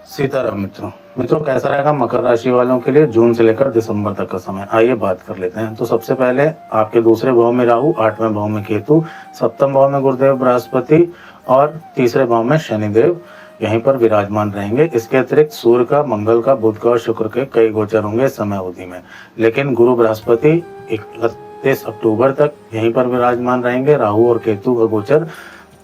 सीताराम मित्रों। कैसा रहेगा मकर राशि वालों के लिए जून से लेकर दिसंबर तक का समय, आइए बात कर लेते हैं। तो सबसे पहले आपके दूसरे भाव में राहु, 8वें भाव में केतु, सप्तम भाव में गुरुदेव बृहस्पति और तीसरे भाव में शनिदेव यहीं पर विराजमान रहेंगे। इसके अतिरिक्त सूर्य का, मंगल का, बुध का और शुक्र के कई गोचर होंगे इस समय अवधि में, लेकिन गुरु बृहस्पति 31 अक्टूबर तक यहीं पर विराजमान रहेंगे। राहु और केतु का गोचर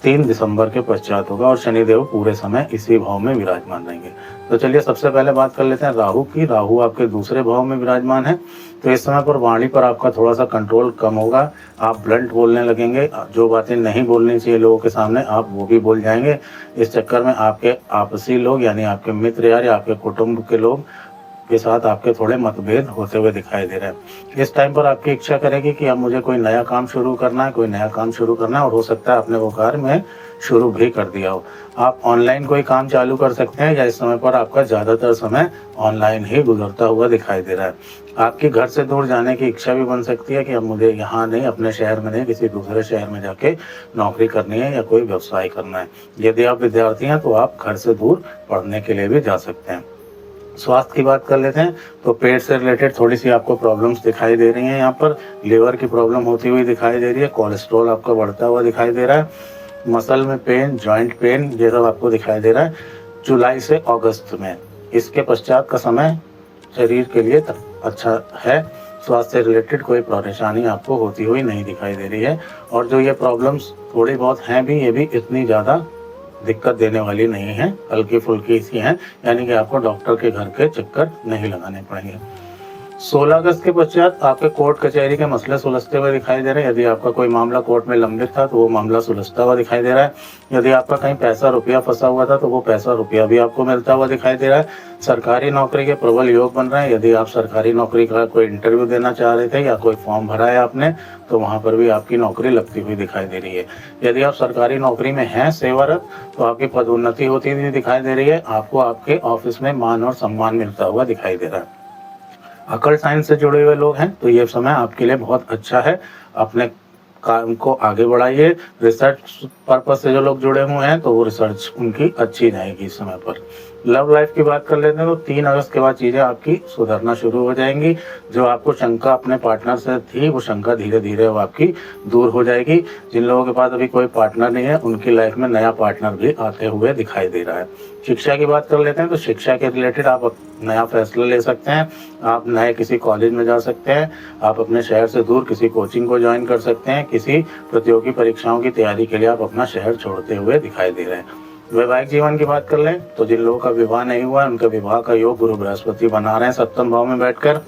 3 दिसंबर के पश्चात होगा और शनिदेव पूरे समय इसी भाव में विराजमान रहेंगे। तो चलिए सबसे पहले बात कर लेते हैं राहु की। राहु आपके दूसरे भाव में विराजमान है, तो इस समय पर वाणी पर आपका थोड़ा सा कंट्रोल कम होगा। आप ब्लंट बोलने लगेंगे, जो बातें नहीं बोलनी चाहिए लोगों के सामने आप वो भी बोल जाएंगे। इस चक्कर में आपके आपसी लोग यानी आपके मित्र या आपके कुटुंब के लोग के साथ आपके थोड़े मतभेद होते हुए दिखाई दे रहे हैं। इस टाइम पर आपकी इच्छा करेगी कि अब मुझे कोई नया काम शुरू करना है, और हो सकता है आपने वो कार्य में शुरू भी कर दिया हो। आप ऑनलाइन कोई काम चालू कर सकते हैं या इस समय पर आपका ज़्यादातर समय ऑनलाइन ही गुजरता हुआ दिखाई दे रहा है। आपकी घर से दूर जाने की इच्छा भी बन सकती है कि अब मुझे यहाँ नहीं, अपने शहर में नहीं, किसी दूसरे शहर में जाके नौकरी करनी है या कोई व्यवसाय करना है। यदि आप विद्यार्थी हैं तो आप घर से दूर पढ़ने के लिए भी जा सकते हैं। स्वास्थ्य की बात कर लेते हैं तो पेट से रिलेटेड थोड़ी सी आपको प्रॉब्लम्स दिखाई दे रही हैं। यहाँ पर लिवर की प्रॉब्लम होती हुई दिखाई दे रही है, कोलेस्ट्रॉल आपका बढ़ता हुआ दिखाई दे रहा है, मसल में पेन, जॉइंट पेन ये सब आपको दिखाई दे रहा है जुलाई से अगस्त में। इसके पश्चात का समय शरीर के लिए अच्छा है। स्वास्थ्य से रिलेटेड कोई परेशानी आपको होती हुई नहीं दिखाई दे रही है, और जो ये प्रॉब्लम्स थोड़ी बहुत हैं भी, ये भी इतनी ज़्यादा दिक्कत देने वाली नहीं है, हल्की फुल्की सी हैं, यानी कि आपको डॉक्टर के घर के चक्कर नहीं लगाने पड़ेंगे। 16 अगस्त के पश्चात आपके कोर्ट कचहरी के मसले सुलझते हुए दिखाई दे रहे हैं। यदि आपका कोई मामला कोर्ट में लंबित था तो वो मामला सुलझता हुआ दिखाई दे रहा है। यदि आपका कहीं पैसा रुपया फंसा हुआ था तो वो पैसा रुपया भी आपको मिलता हुआ दिखाई दे रहा है। सरकारी नौकरी के प्रबल योग बन रहे हैं। यदि आप सरकारी नौकरी का कोई इंटरव्यू देना चाह रहे थे या कोई फॉर्म भरा है आपने, तो वहाँ पर भी आपकी नौकरी लगती हुई दिखाई दे रही है। यदि आप सरकारी नौकरी में हैं सेवारत, तो आपकी पदोन्नति होती हुई दिखाई दे रही है। आपको आपके ऑफिस में मान और सम्मान मिलता हुआ दिखाई दे रहा है। अकल साइंस से जुड़े हुए लोग हैं तो ये समय आपके लिए बहुत अच्छा है, अपने काम को आगे बढ़ाइए। रिसर्च पर्पस से जो लोग जुड़े हुए हैं तो वो रिसर्च उनकी अच्छी जाएगी इस समय पर। लव लाइफ की बात कर लेते हैं तो 3 अगस्त के बाद चीज़ें आपकी सुधरना शुरू हो जाएंगी। जो आपको शंका अपने पार्टनर से थी वो शंका धीरे धीरे वो आपकी दूर हो जाएगी। जिन लोगों के पास अभी कोई पार्टनर नहीं है उनकी लाइफ में नया पार्टनर भी आते हुए दिखाई दे रहा है। शिक्षा की बात कर लेते हैं तो शिक्षा के रिलेटेड आप नया फैसला ले सकते हैं। आप नए किसी कॉलेज में जा सकते हैं, आप अपने शहर से दूर किसी कोचिंग को ज्वाइन कर सकते हैं, किसी प्रतियोगी परीक्षाओं की तैयारी के लिए आप अपना शहर छोड़ते हुए दिखाई दे रहे हैं। वैवाहिक जीवन की बात कर लें तो जिन लोगों का विवाह नहीं हुआ उनका विवाह का योग गुरु बृहस्पति बना रहे हैं सप्तम भाव में बैठकर।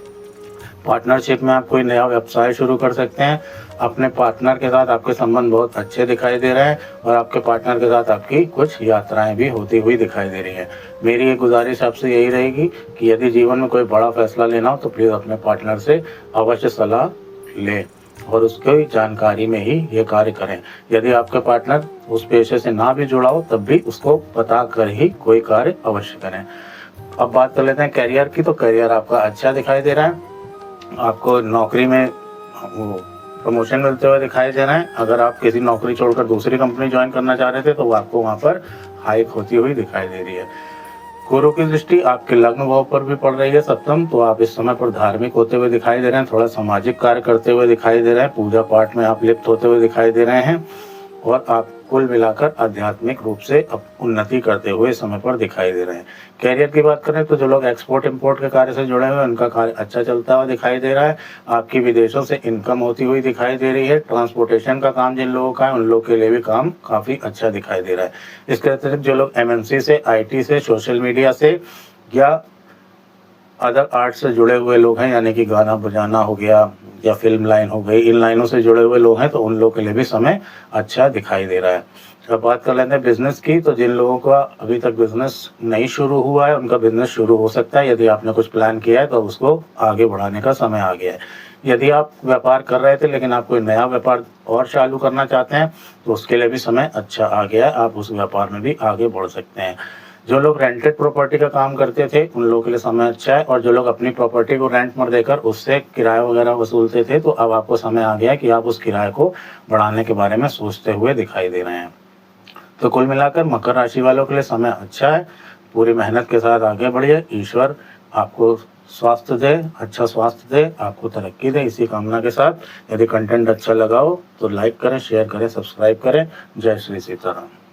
पार्टनरशिप में आप कोई नया व्यवसाय शुरू कर सकते हैं। अपने पार्टनर के साथ आपके संबंध बहुत अच्छे दिखाई दे रहे हैं और आपके पार्टनर के साथ आपकी कुछ यात्राएं भी होती हुई दिखाई दे रही हैं। मेरी ये गुजारिश आपसे यही रहेगी कि यदि जीवन में कोई बड़ा फैसला लेना हो तो प्लीज़ अपने पार्टनर से अवश्य सलाह लें और उसकी जानकारी में ही ये कार्य करें। यदि आपका पार्टनर उस पेशे से ना भी जुड़ा हो तब भी उसको बता कर ही कोई कार्य अवश्य करें। अब बात कर लेते हैं करियर की। तो करियर आपका अच्छा दिखाई दे रहा है, आपको नौकरी में वो प्रमोशन मिलते हुए दिखाई दे रहा है। अगर आप किसी नौकरी छोड़कर दूसरी कंपनी ज्वाइन करना चाह रहे थे तो आपको वहाँ पर हाइक होती हुई दिखाई दे रही है। गुरु की दृष्टि आपके लग्न भाव पर भी पड़ रही है सप्तम, तो आप इस समय पर धार्मिक होते हुए दिखाई दे रहे हैं, थोड़ा सामाजिक कार्य करते हुए दिखाई दे रहे हैं, पूजा पाठ में आप लिप्त होते हुए दिखाई दे रहे हैं और आप कुल मिलाकर आध्यात्मिक रूप से उन्नति करते हुए समय पर दिखाई दे रहे हैं। कैरियर की बात करें तो जो लोग एक्सपोर्ट इंपोर्ट के कार्य से जुड़े हुए हैं उनका कार्य अच्छा चलता हुआ दिखाई दे रहा है। आपकी विदेशों से इनकम होती हुई दिखाई दे रही है। ट्रांसपोर्टेशन का काम जिन लोगों का है उन लोगों के लिए भी काम काफ़ी अच्छा दिखाई दे रहा है। इसके अतिरिक्त जो लोग MNC से, IT से, सोशल मीडिया से या अदर आर्ट से जुड़े हुए लोग हैं, यानी कि गाना बजाना हो गया या फिल्म लाइन हो गई, इन लाइनों से जुड़े हुए लोग हैं तो उन लोगों के लिए भी समय अच्छा दिखाई दे रहा है। अब बात कर लेते हैं बिजनेस की। तो जिन लोगों का अभी तक बिजनेस नहीं शुरू हुआ है उनका बिजनेस शुरू हो सकता है। यदि आपने कुछ प्लान किया है तो उसको आगे बढ़ाने का समय आ गया है। यदि आप व्यापार कर रहे थे लेकिन आप कोई नया व्यापार और चालू करना चाहते हैं तो उसके लिए भी समय अच्छा आ गया है, आप उस व्यापार में भी आगे बढ़ सकते हैं। जो लोग रेंटेड प्रॉपर्टी का काम करते थे उन लोगों के लिए समय अच्छा है, और जो लोग अपनी प्रॉपर्टी को रेंट पर देकर उससे किराया वगैरह वसूलते थे तो अब आपको समय आ गया है कि आप उस किराए को बढ़ाने के बारे में सोचते हुए दिखाई दे रहे हैं। तो कुल मिलाकर मकर राशि वालों के लिए समय अच्छा है। पूरी मेहनत के साथ आगे बढ़िए। ईश्वर आपको स्वास्थ्य दे, अच्छा स्वास्थ्य दे, आपको तरक्की दे, इसी कामना के साथ यदि कंटेंट अच्छा लगा हो तो लाइक करें, शेयर करें, सब्सक्राइब करें। जय श्री सीताराम।